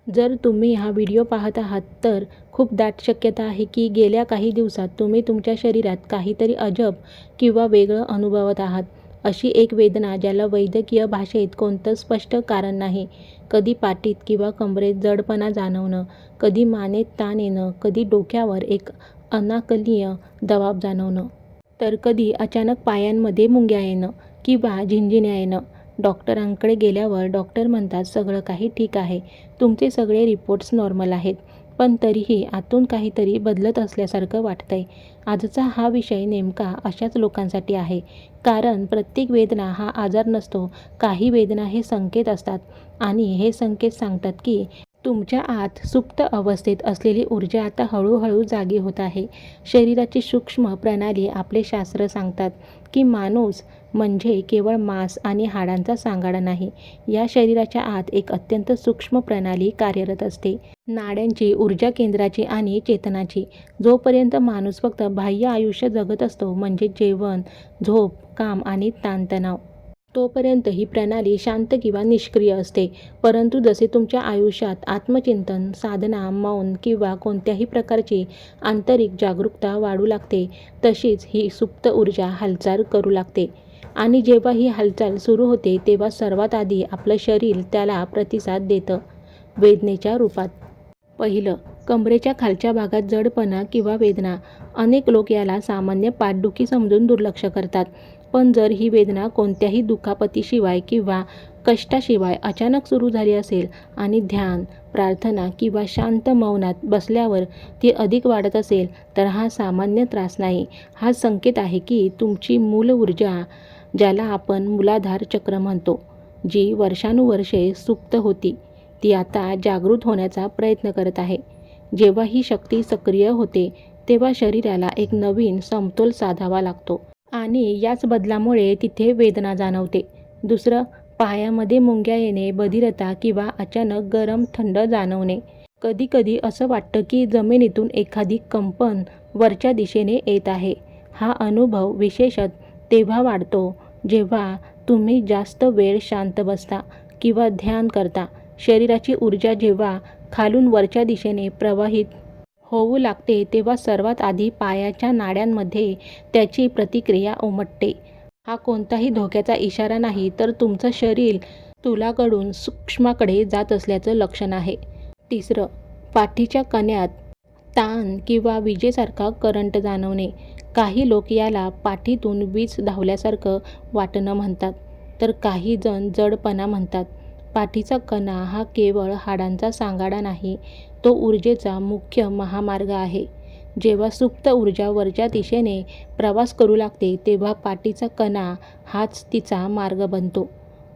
जर तुम्ही हा व्हिडिओ पाहत आहात तर खूप दाट शक्यता आहे की गेल्या काही दिवसात तुम्ही तुमच्या शरीरात काहीतरी अजब किंवा वेगळं अनुभवत आहात. अशी एक वेदना ज्याला वैद्यकीय भाषेत कोणतं स्पष्ट कारण नाही. कधी पाठीत किंवा कमरेत जडपणा जाणवणं, कधी मानेत ताण येणं, कधी डोक्यावर एक अनाकलनीय दबाव जाणवणं, तर कधी अचानक पायांमध्ये मुंग्या येणं किंवा झिंझिण्या येणं. डॉक्टरांकडे गेल्यावर डॉक्टर म्हणतात सगळं काही ठीक आहे, तुमचे सगळे रिपोर्ट्स नॉर्मल आहेत, पण तरीही आतून काहीतरी बदलत असल्यासारखं वाटतंय. आजचा हा विषय नेमका अशाच लोकांसाठी आहे. कारण प्रत्येक वेदना हा आजार नसतो. काही वेदना हे संकेत असतात आणि हे संकेत सांगतात की तुमच्या आत सुप्त अवस्थेत असलेली ऊर्जा आता हळूहळू जागी होत आहे. शरीराची सूक्ष्म प्रणाली आपले शास्त्र सांगतात की माणूस म्हणजे केवळ मांस आणि हाडांचा सांगाडा नाही. या शरीराच्या आत एक अत्यंत सूक्ष्म प्रणाली कार्यरत असते. नाड्यांची, ऊर्जा केंद्राची आणि चेतनाची. जोपर्यंत माणूस फक्त बाह्य आयुष्य जगत असतो म्हणजे जेवण, झोप, काम आणि ताणतणाव, तोपर्यंत ही प्रणाली शांत किंवा निष्क्रिय असते. परंतु जसे तुमच्या आयुष्यात आत्मचिंतन, साधना, मौन किंवा कोणत्याही प्रकारची आंतरिक जागरूकता वाढू लागते, तशीच ही सुप्त ऊर्जा हालचाल करू लागते. आणि जेव्हा ही हालचाल सुरू होते तेव्हा सर्वात आधी आपलं शरीर त्याला प्रतिसाद देतं, वेदनेच्या रूपात. पहिलं, कमरेच्या खालच्या भागात जडपणा किंवा वेदना. अनेक लोक याला सामान्य पाठदुखी समजून दुर्लक्ष करतात. पण जर ही वेदना कोणत्याही दुखापतीशिवाय किंवा कष्टाशिवाय अचानक सुरू झाली असेल आणि ध्यान, प्रार्थना किंवा शांत मौनात बसल्यावर ती अधिक वाढत असेल, तर हा सामान्य त्रास नाही. हा संकेत आहे की तुमची मूल ऊर्जा, ज्याला आपण मूलाधार चक्र म्हणतो, जी वर्षानुवर्षे सुप्त होती, ती आता जागृत होण्याचा प्रयत्न करत आहे. जेव्हा ही शक्ती सक्रिय होते तेव्हा शरीराला एक नवीन समतोल साधावा लागतो आणि याच बदलामुळे तिथे वेदना जाणवते. दुसरं, पायामध्ये मुंग्या येणे, बधिरता किंवा अचानक गरम थंड जाणवणे. कधीकधी असं वाटतं की जमिनीतून एखादी कंपन वरच्या दिशेने येत आहे. हा अनुभव विशेषतः तेव्हा वाढतो जेव्हा तुम्ही जास्त वेळ शांत बसता किंवा ध्यान करता. शरीराची ऊर्जा जेव्हा खालून वरच्या दिशेने प्रवाहित होऊ लागते तेव्हा सर्वात आधी पायाच्या नाड्यांमध्ये त्याची प्रतिक्रिया उमटते. हा कोणताही धोक्याचा इशारा नाही, तर तुमचं शरीर स्थूलाकडून सूक्ष्माकडे जात असल्याचं लक्षण आहे. तिसरं, पाठीच्या कण्यात ताण किंवा विजेसारखा करंट जाणवणे. काही लोक याला पाठीतून वीज धावल्यासारखं वाटणं म्हणतात, तर काही जण जडपणा म्हणतात. पाठीचा कणा हा केवळ हाडांचा सांगाडा नाही, तो ऊर्जेचा मुख्य महामार्ग आहे. जेव्हा सुप्त ऊर्जा वरच्या दिशेने प्रवास करू लागते तेव्हा पाठीचा कणा हाच तिचा मार्ग बनतो.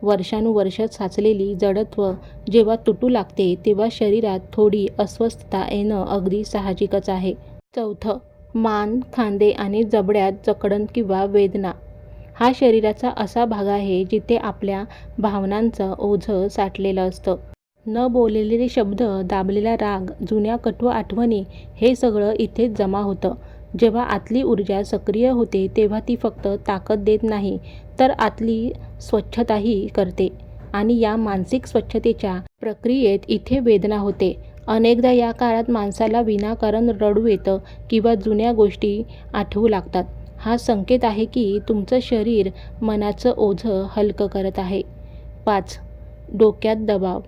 वर्षानुवर्ष साचलेली जडत्व जेव्हा तुटू लागते तेव्हा शरीरात थोडी अस्वस्थता येणं अगदी साहजिकच आहे. चौथं, मान, खांदे आणि जबड्यात जकडण किंवा वेदना. हा शरीराचा असा भाग आहे जिथे आपल्या भावनांचं ओझं साठलेलं असतं. न बोललेले शब्द, दाबलेला राग, जुन्या कटू आठवणी, हे सगळं इथेच जमा होतं. जेव्हा आतली ऊर्जा सक्रिय होते तेव्हा ती फक्त ताकद देत नाही, तर आतली स्वच्छताही करते. आणि या मानसिक स्वच्छतेच्या प्रक्रियेत इथे वेदना होते. अनेकदा या काळात माणसाला विनाकारण रडू येतं किंवा जुन्या गोष्टी आठवू लागतात. हा संकेत आहे की तुमचं शरीर मनाचं ओझं हलकं करत आहे. 5. डोक्यात दबाव,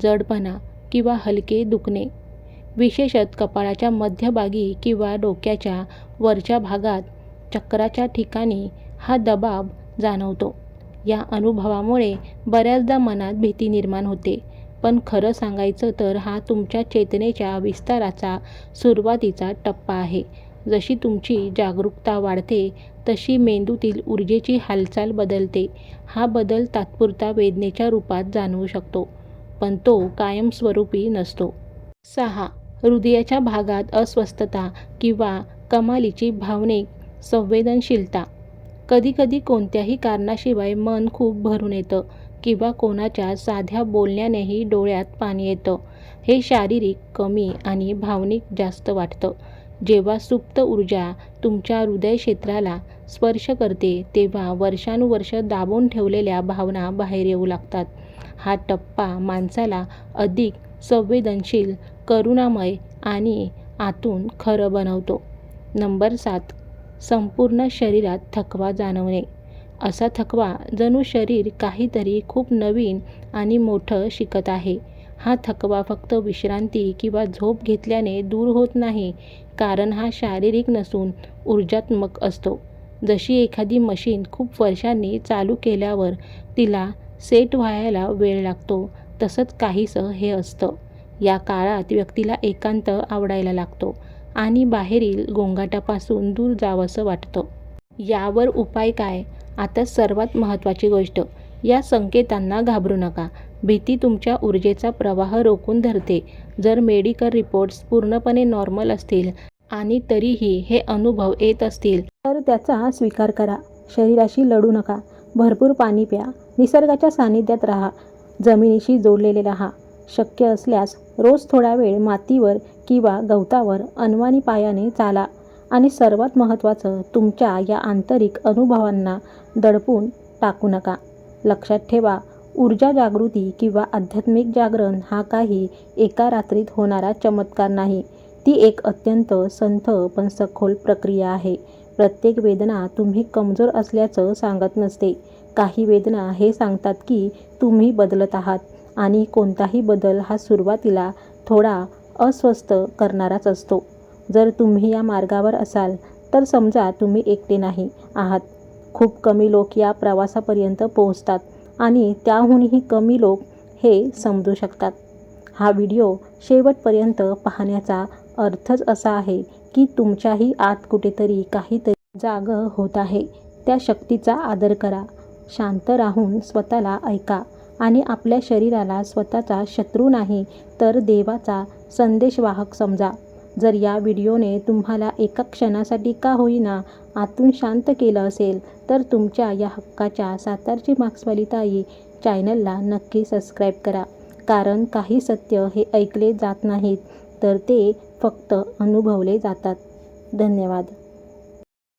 जडपणा किंवा हलके दुखणे. विशेषतः कपाळाच्या मध्यभागी किंवा डोक्याच्या वरच्या भागात, चक्राच्या ठिकाणी हा दबाव जाणवतो. या अनुभवामुळे बऱ्याचदा मनात भीती निर्माण होते. पण खरं सांगायचं तर हा तुमच्या चेतनेच्या विस्ताराचा सुरुवातीचा टप्पा आहे. जशी तुमची जागरूकता वाढते तशी मेंदूतील ऊर्जेची हालचाल बदलते. हा बदल तात्पुरता वेदनेच्या रूपात जाणवू शकतो, पण तो कायमस्वरूपी नसतो. 6. हृदयाच्या भागात अस्वस्थता किंवा कमालीची भावनिक संवेदनशीलता. कधीकधी कोणत्याही कारणाशिवाय मन खूप भरून येतं किंवा कोणाच्या साध्या बोलण्यानेही डोळ्यात पाणी येतं. हे शारीरिक कमी आणि भावनिक जास्त वाटतं. जेव्हा सुप्त ऊर्जा तुमच्या हृदय क्षेत्राला स्पर्श करते तेव्हा वर्षानुवर्ष दाबून ठेवलेल्या भावना बाहेर येऊ लागतात. हा टप्पा माणसाला अधिक संवेदनशील, करुणामय आणि आतून खरं बनवतो. नंबर 7. संपूर्ण शरीरात थकवा जाणवणे. असा थकवा जणू शरीर काहीतरी खूप नवीन आणि मोठं शिकत आहे. हा थकवा फक्त विश्रांती किंवा झोप घेतल्याने दूर होत नाही, कारण हा शारीरिक नसून ऊर्जात्मक असतो. जशी एखादी मशीन खूप वर्षांनी चालू केल्यावर तिला सेट व्हायला वेळ लागतो, तसंच काहीसं हे असतं. या काळात व्यक्तीला एकांत आवडायला लागतो आणि बाहेरील गोंगाटापासून दूर जावंसं वाटतं. यावर उपाय काय? आता सर्वात महत्त्वाची गोष्ट, या संकेतांना घाबरू नका. भीती तुमच्या ऊर्जेचा प्रवाह रोखून धरते. जर मेडिकल रिपोर्ट्स पूर्णपणे नॉर्मल असतील आणि तरीही हे अनुभव येत असतील, तर त्याचा स्वीकार करा. शरीराशी लढू नका. भरपूर पाणी प्या. निसर्गाच्या सानिध्यात राहा. जमिनीशी जोडलेले राहा. शक्य असल्यास रोज थोडा वेळ मातीवर किंवा गवतावर अनवाणी पायाने चाला. आणि सर्वात महत्त्वाचं, तुमच्या या आंतरिक अनुभवांना दडपून टाकू नका. लक्षात ठेवा, ऊर्जा जागृती किंवा आध्यात्मिक जागरण हा काही एका रात्रीत होणारा चमत्कार नाही. ती एक अत्यंत संथ पण सखोल प्रक्रिया आहे. प्रत्येक वेदना तुम्ही कमजोर असल्याचं सांगत नसते. काही वेदना हे सांगतात की तुम्ही बदलत आहात आणि कोणताही बदल हा सुरुवातीला थोडा अस्वस्थ करणाराच असतो. जर तुम्ही या मार्गावर असाल तर समजा तुम्ही एकटे नाही आहात. खूप कमी लोक या प्रवासापर्यंत पोहोचतात आणि त्याहूनही कमी लोक हे समजू शकतात. हा व्हिडिओ शेवटपर्यंत पाहण्याचा अर्थच असा आहे की तुमच्याही आत कुठेतरी काहीतरी जागं होत आहे. त्या शक्तीचा आदर करा. शांत राहून स्वतःला ऐका आणि आपल्या शरीराला स्वतःचा शत्रू नाही तर देवाचा संदेशवाहक समजा. जर या व्हिडिओने तुम्हाला एका क्षणासाठी का होईना आतून शांत केलं असेल, तर तुमच्या या हक्काच्या सातारची मार्क्सवाली ताई चॅनलला नक्की सबस्क्राईब करा. कारण काही सत्य हे ऐकले जात नाहीत, तर ते फक्त अनुभवले जातात. धन्यवाद.